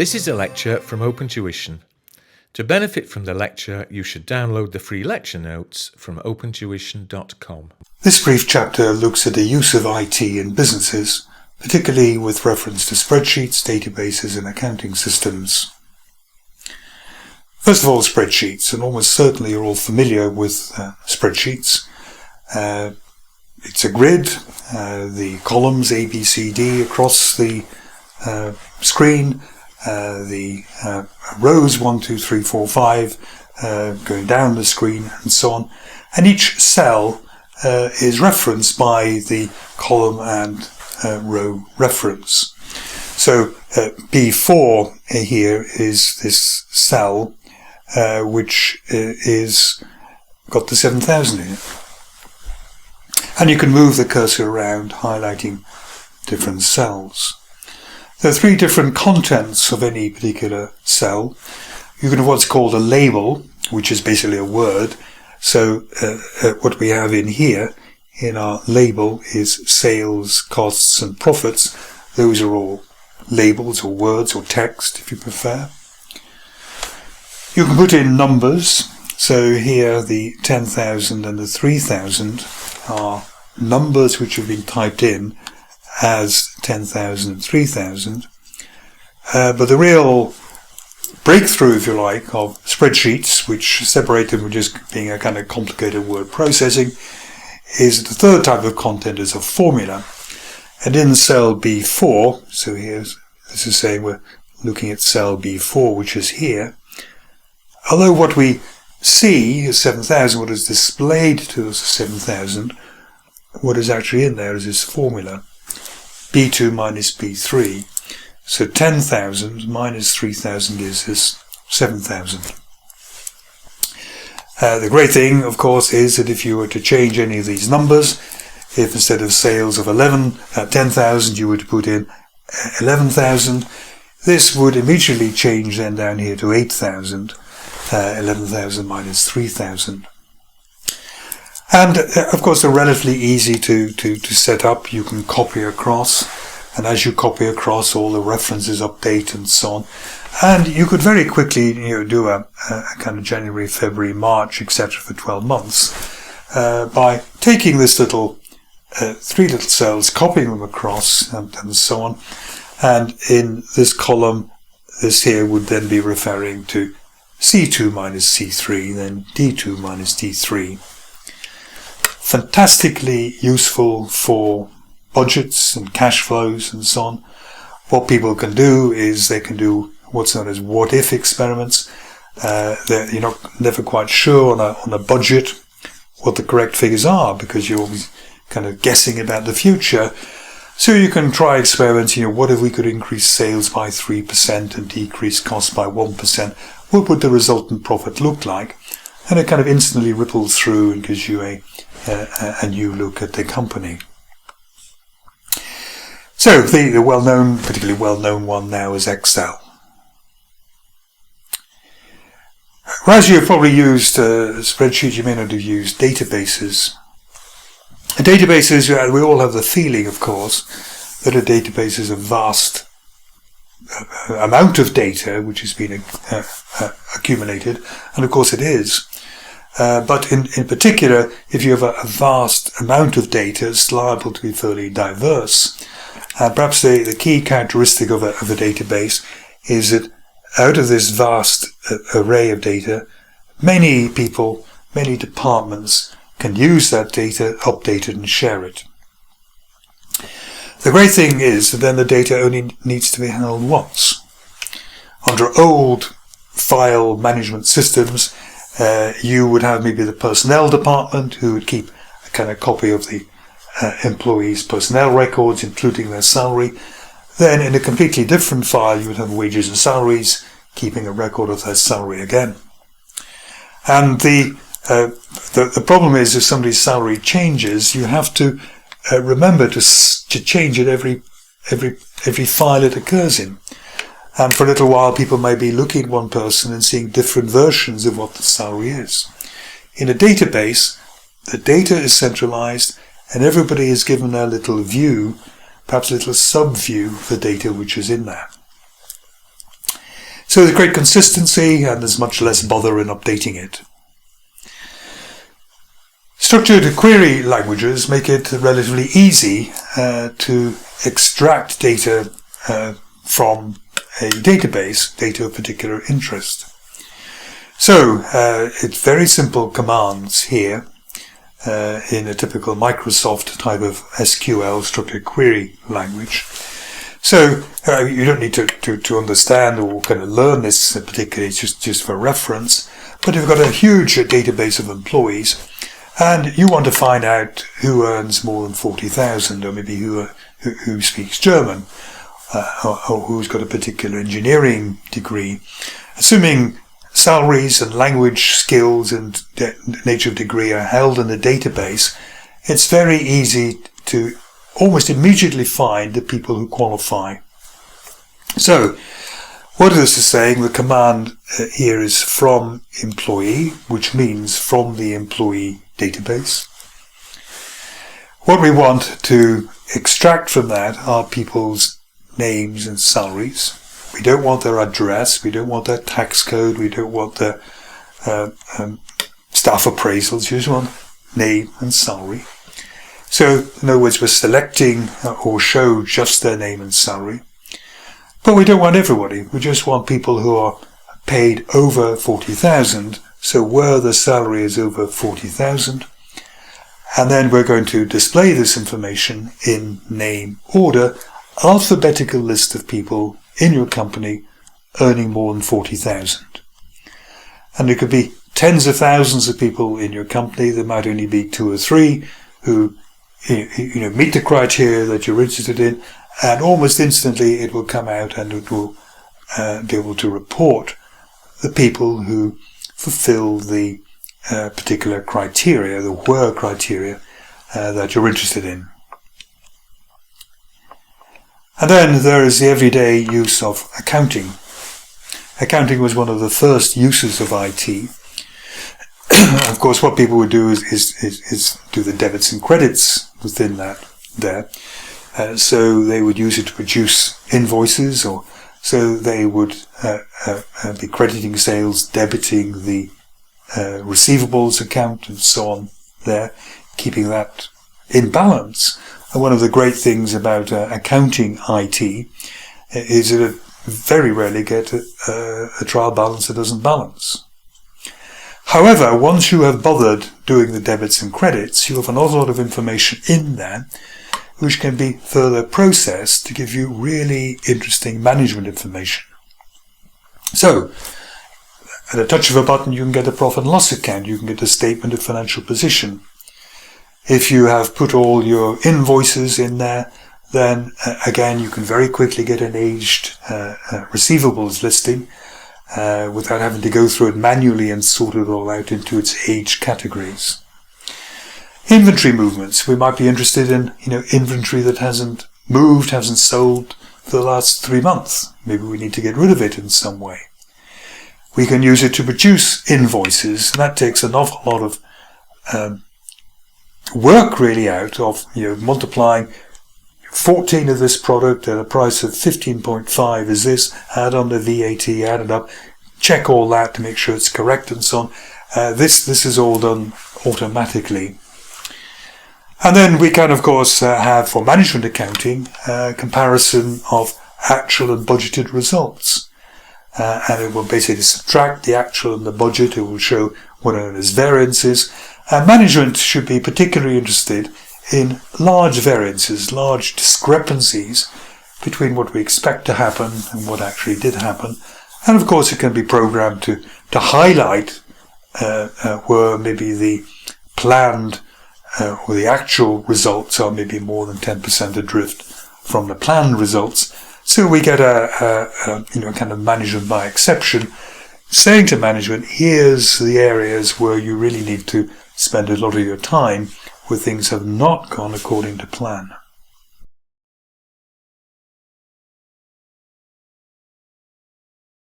This is a lecture from OpenTuition. To benefit from the lecture, you should download the free lecture notes from opentuition.com. This brief chapter looks at the use of IT in businesses, particularly with reference to spreadsheets, databases and accounting systems. First of all, spreadsheets, and almost certainly you're all familiar with spreadsheets. It's a grid, the columns A, B, C, D across the screen, the rows 1, 2, 3, 4, 5 going down the screen and so on, and each cell is referenced by the column and row reference. So B4 here is this cell which is got the 7,000 in it. And you can move the cursor around, highlighting different cells. There are three different contents of any particular cell. You can have what's called a label, which is basically a word. So what we have in here, in our label, is sales, costs and profits. Those are all labels or words or text, if you prefer. You can put in numbers. So here the 10,000 and the 3,000 are numbers which have been typed in as 10,000 and 3,000. But the real breakthrough, if you like, of spreadsheets, which separate them from just being a kind of complicated word processing, is the third type of content is a formula. And in cell B4, so this is saying we're looking at cell B4, which is here. Although what we see is 7,000, what is displayed to us as 7,000, what is actually in there is this formula, B2 minus B3. So 10,000 minus 3,000 gives us 7,000. The great thing, of course, is that if you were to change any of these numbers, if instead of sales of 10,000 you were to put in 11,000, this would immediately change then down here to 8,000. 11,000 minus 3,000. And of course they're relatively easy to set up. You can copy across, and as you copy across, all the references update and so on. And you could very quickly do a kind of January, February, March, etc. for 12 months by taking this little three little cells, copying them across and so on. And in this column, this here would then be referring to C2 minus C3, then D2 minus D3. Fantastically useful for budgets and cash flows and so on. What people can do is they can do what's known as what-if experiments. You're never quite sure on a budget what the correct figures are because you're always kind of guessing about the future. So you can try experiments, what if we could increase sales by 3% and decrease costs by 1%? What would the resultant profit look like? And it kind of instantly ripples through and gives you a new look at the company. So the well-known, particularly well-known one now is Excel. Whereas you've probably used spreadsheets, you may not have used databases. And databases, we all have the feeling, of course, that a database is a vast amount of data which has been accumulated, and of course it is. But in particular, if you have a vast amount of data, it's liable to be fairly diverse. Perhaps the key characteristic of a database is that out of this vast array of data, many people, many departments can use that data, update it and share it. The great thing is that then the data only needs to be held once. Under old file management systems, you would have maybe the personnel department who would keep a kind of copy of the employees' personnel records, including their salary. Then in a completely different file, you would have wages and salaries, keeping a record of their salary again. And the problem is if somebody's salary changes, you have to remember to change it every file it occurs in. And for a little while people may be looking at one person and seeing different versions of what the salary is. In a database, the data is centralized and everybody is given their little view, perhaps a little sub-view of the data which is in there. So there's great consistency and there's much less bother in updating it. Structured query languages make it relatively easy to extract data from a database, data of particular interest. So it's very simple commands here in a typical Microsoft type of SQL, structured query language. So you don't need to understand or kind of learn this particularly, it's just for reference. But you've got a huge database of employees, and you want to find out who earns more than 40,000, or maybe who speaks German, or who's got a particular engineering degree. Assuming salaries and language skills and nature of degree are held in the database, it's very easy to almost immediately find the people who qualify. So, what this is saying, the command here is from employee, which means from the employee database. What we want to extract from that are people's names and salaries. We don't want their address, we don't want their tax code, we don't want their staff appraisals, you just want name and salary. So, in other words, we're selecting or show just their name and salary. But we don't want everybody, we just want people who are paid over 40,000, so where the salary is over 40,000. And then we're going to display this information in name order, alphabetical list of people in your company earning more than 40,000. And there could be tens of thousands of people in your company. There might only be 2 or 3 who meet the criteria that you're interested in, and almost instantly it will come out and it will be able to report the people who fulfill the particular criteria, the were criteria that you're interested in. And then there is the everyday use of accounting. Accounting was one of the first uses of IT. Of course, what people would do is do the debits and credits within that there. So they would use it to produce invoices, or so they would be crediting sales, debiting the receivables account, and so on there, keeping that in balance. And one of the great things about accounting IT is that it very rarely get a trial balance that doesn't balance. However, once you have bothered doing the debits and credits, you have an awful lot of information in there which can be further processed to give you really interesting management information. So, at a touch of a button you can get a profit and loss account, you can get a statement of financial position. If you have put all your invoices in there, then again you can very quickly get an aged receivables listing without having to go through it manually and sort it all out into its age categories. Inventory movements. We might be interested in inventory that hasn't moved, hasn't sold for the last 3 months. Maybe we need to get rid of it in some way. We can use it to produce invoices, and that takes an awful lot of work really out of multiplying 14 of this product at a price of 15.5 is this, add on the VAT, add it up, check all that to make sure it's correct and so on. This is all done automatically. And then we can of course have, for management accounting, comparison of actual and budgeted results. And it will basically subtract the actual and the budget. It will show what are known as variances. And management should be particularly interested in large variances, large discrepancies between what we expect to happen and what actually did happen. And of course it can be programmed to highlight where maybe the planned or the actual results are maybe more than 10% adrift from the planned results. So we get a kind of management by exception, saying to management, here's the areas where you really need to spend a lot of your time where things have not gone according to plan.